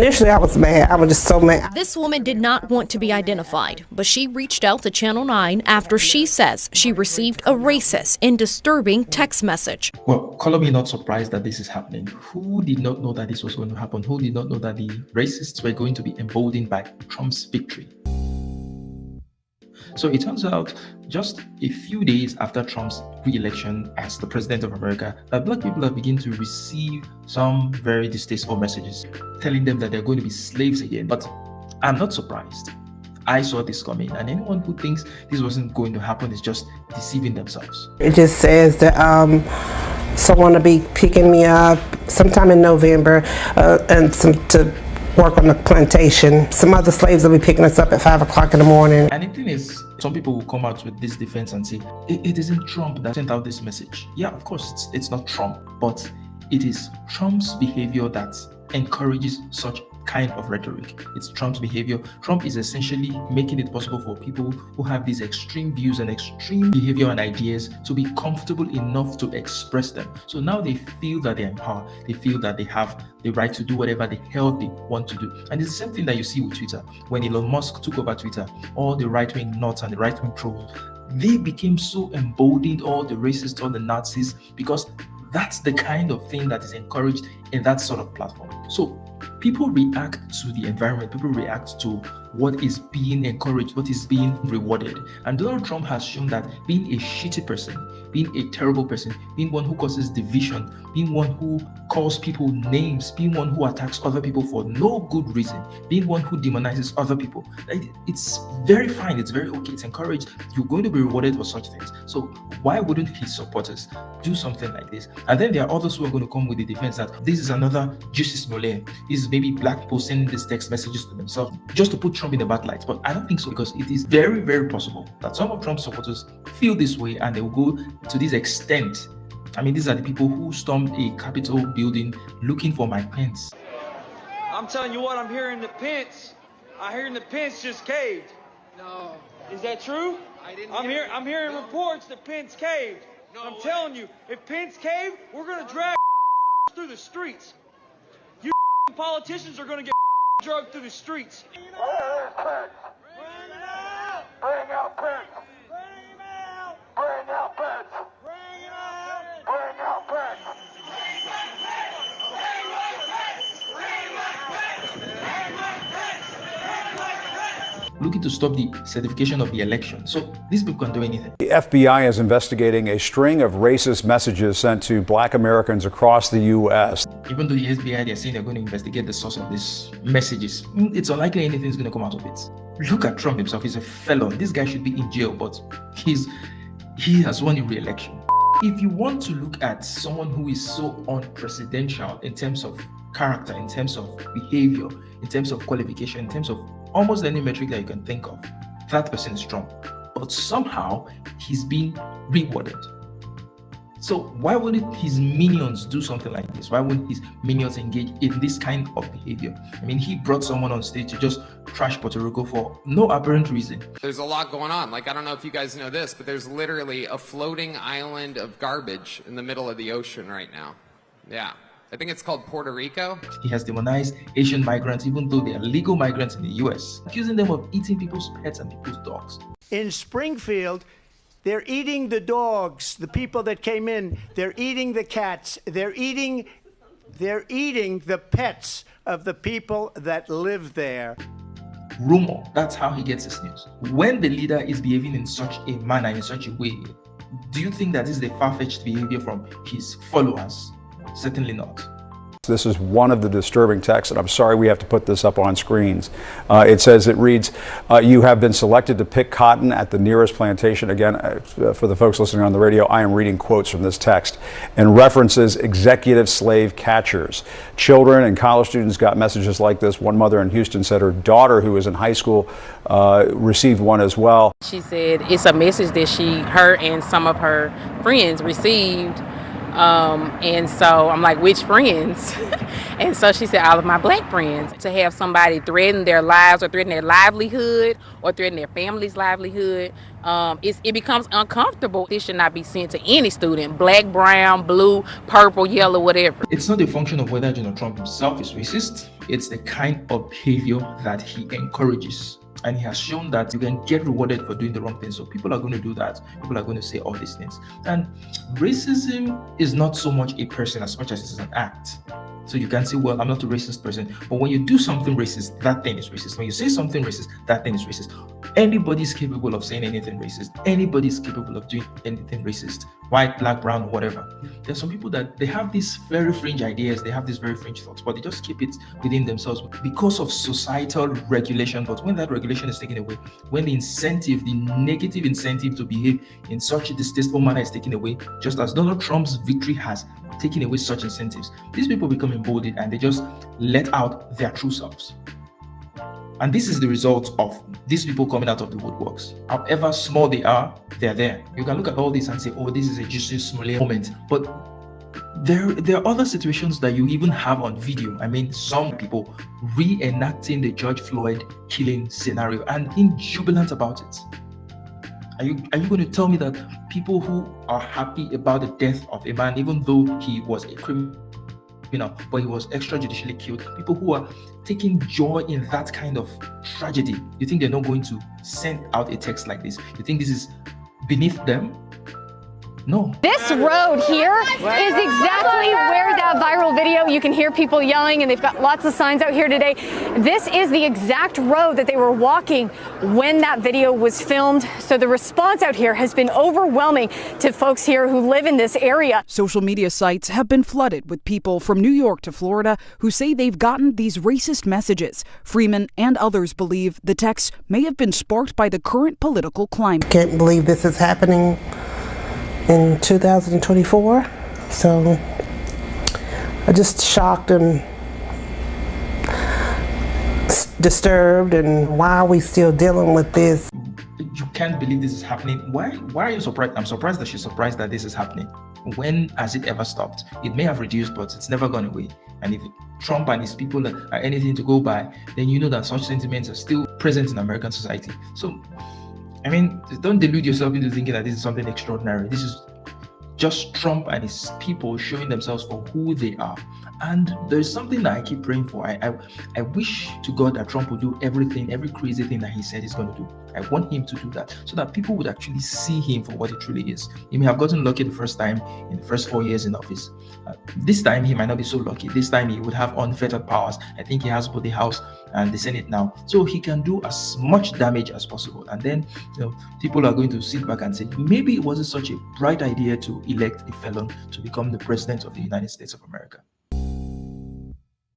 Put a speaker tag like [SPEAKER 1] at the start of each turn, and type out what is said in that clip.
[SPEAKER 1] Initially, I was mad. I was just so mad.
[SPEAKER 2] This woman did not want to be identified, but she reached out to Channel 9 after she says she received a racist and disturbing text message.
[SPEAKER 3] Well, color me not surprised that this is happening. Who did not know that this was going to happen? Who did not know that the racists were going to be emboldened by Trump's victory? So it turns out just a few days after Trump's re-election as the president of America, that Black people have begun to receive some very distasteful messages telling them that they're going to be slaves again. But I'm not surprised. I saw this coming, and anyone who thinks this wasn't going to happen is just deceiving themselves.
[SPEAKER 1] It just says that someone will be picking me up sometime in November and to work on the plantation. Some other slaves will be picking us up at 5 o'clock in the morning.
[SPEAKER 3] And the thing is, some people will come out with this defense and say, it isn't Trump that sent out this message. Yeah, of course, it's not Trump, but it is Trump's behavior that encourages such kind of rhetoric. It's Trump's behavior. Trump is essentially making it possible for people who have these extreme views and extreme behavior and ideas to be comfortable enough to express them. So now they feel that they're in power. They feel that they have the right to do whatever the hell they want to do. And it's the same thing that you see with Twitter. When Elon Musk took over Twitter, all the right-wing nuts and the right-wing trolls, they became so emboldened, all the racists, all the Nazis, because that's the kind of thing that is encouraged in that sort of platform. So people react to the environment, people react to what is being encouraged, what is being rewarded. And Donald Trump has shown that being a shitty person, being a terrible person, being one who causes division, being one who calls people names, being one who attacks other people for no good reason, being one who demonizes other people, it's very fine, it's very okay, it's encouraged. You're going to be rewarded for such things. So why wouldn't his supporters do something like this? And then there are others who are going to come with the defense that this is another justice mole. This is maybe black people sending these text messages to themselves just to put Trump in the bad light. But I don't think so, because it is very, very possible that some of Trump's supporters feel this way and they will go to this extent. I mean, these are the people who stormed a Capitol building looking for Mike Pence.
[SPEAKER 4] I'm telling you what, I'm hearing the Pence. I hearing the Pence just caved.
[SPEAKER 5] No.
[SPEAKER 4] Is that true? I'm hearing reports that Pence caved.
[SPEAKER 5] No
[SPEAKER 4] I'm
[SPEAKER 5] way.
[SPEAKER 4] telling you, if Pence caved, we're gonna drag through the streets. You politicians are gonna get drugged through the streets.
[SPEAKER 5] Bring him out! Bring out Pence! Bring him out! Bring out Pence! Bring him out! Bring out Pence!
[SPEAKER 3] Looking to stop the certification of the election. So these people can do anything.
[SPEAKER 6] The FBI is investigating a string of racist messages sent to Black Americans across the U.S.
[SPEAKER 3] Even though the FBI, they're saying they're going to investigate the source of these messages, it's unlikely anything's going to come out of it. Look at Trump himself. He's a felon. This guy should be in jail, but he has won a re-election. If you want to look at someone who is so unprecedented in terms of character, in terms of behavior, in terms of qualification, in terms of almost any metric that you can think of, that person is Trump. But somehow he's being rewarded. So why wouldn't his minions do something like this? Why wouldn't his minions engage in this kind of behavior? I mean, he brought someone on stage to just trash Puerto Rico for no apparent reason.
[SPEAKER 7] There's a lot going on. Like, I don't know if you guys know this, but there's literally a floating island of garbage in the middle of the ocean right now. Yeah. I think it's called Puerto Rico.
[SPEAKER 3] He has demonized Asian migrants, even though they are legal migrants in the US, accusing them of eating people's pets and people's dogs.
[SPEAKER 8] In Springfield, they're eating the dogs, the people that came in. They're eating the cats. They're eating the pets of the people that live there.
[SPEAKER 3] Rumor, that's how he gets his news. When the leader is behaving in such a manner, in such a way, do you think that is the far-fetched behavior from his followers? Certainly not.
[SPEAKER 6] This is one of the disturbing texts, and I'm sorry we have to put this up on screens. It reads, you have been selected to pick cotton at the nearest plantation. Again, for the folks listening on the radio, I am reading quotes from this text, and references executive slave catchers. Children and college students got messages like this. One mother in Houston said her daughter, who was in high school, received one as well.
[SPEAKER 9] She said it's a message that her and some of her friends received. And so I'm like, which friends? And so she said, all of my black friends. To have somebody threaten their lives or threaten their livelihood or threaten their family's livelihood, it becomes uncomfortable. This should not be sent to any student, black, brown, blue, purple, yellow, whatever.
[SPEAKER 3] It's not a function of whether Donald Trump himself is racist. It's the kind of behavior that he encourages. And he has shown that you can get rewarded for doing the wrong thing. So people are going to do that. People are going to say all these things. And racism is not so much a person as much as it's an act. So you can say, well, I'm not a racist person. But when you do something racist, that thing is racist. When you say something racist, that thing is racist. Anybody's capable of saying anything racist. Anybody's capable of doing anything racist. White, black, brown, whatever. There's some people that they have these very fringe ideas, they have these very fringe thoughts, but they just keep it within themselves because of societal regulation. But when that regulation is taken away, when the incentive, the negative incentive to behave in such a distasteful manner is taken away, just as Donald Trump's victory has taken away such incentives, these people become emboldened and they just let out their true selves. And this is the result of these people coming out of the woodworks. However small they are, they're there. You can look at all this and say, oh, this is a Justice Smollett moment. But there are other situations that you even have on video. I mean, some people reenacting the George Floyd killing scenario and being jubilant about it. Are you going to tell me that people who are happy about the death of a man, even though he was a criminal, but he was extrajudicially killed, people who are taking joy in that kind of tragedy, you think they're not going to send out a text like this? You think this is beneath them? No.
[SPEAKER 10] This road here is exactly where that viral video, you can hear people yelling, and they've got lots of signs out here today. This is the exact road that they were walking when that video was filmed. So the response out here has been overwhelming to folks here who live in this area.
[SPEAKER 11] Social media sites have been flooded with people from New York to Florida who say they've gotten these racist messages. Freeman and others believe the texts may have been sparked by the current political climate.
[SPEAKER 1] Can't believe this is happening in 2024, so I'm just shocked and disturbed. And why are we still dealing with this?
[SPEAKER 3] You can't believe this is happening. Why are you surprised? I'm surprised that she's surprised that this is happening. When has it ever stopped? It may have reduced, but it's never gone away. And if Trump and his people are anything to go by, then you know that such sentiments are still present in American society. So I mean, don't delude yourself into thinking that this is something extraordinary. This is just Trump and his people showing themselves for who they are. And there's something that I keep praying for. I wish to God that Trump would do everything, every crazy thing that he said he's going to do. I want him to do that so that people would actually see him for what he truly is. He may have gotten lucky the first time in the first 4 years in office. This time he might not be so lucky. This time he would have unfettered powers. I think he has both the House and the Senate now, so he can do as much damage as possible. And then people are going to sit back and say, maybe it wasn't such a bright idea to elect a felon to become the president of the United States of America.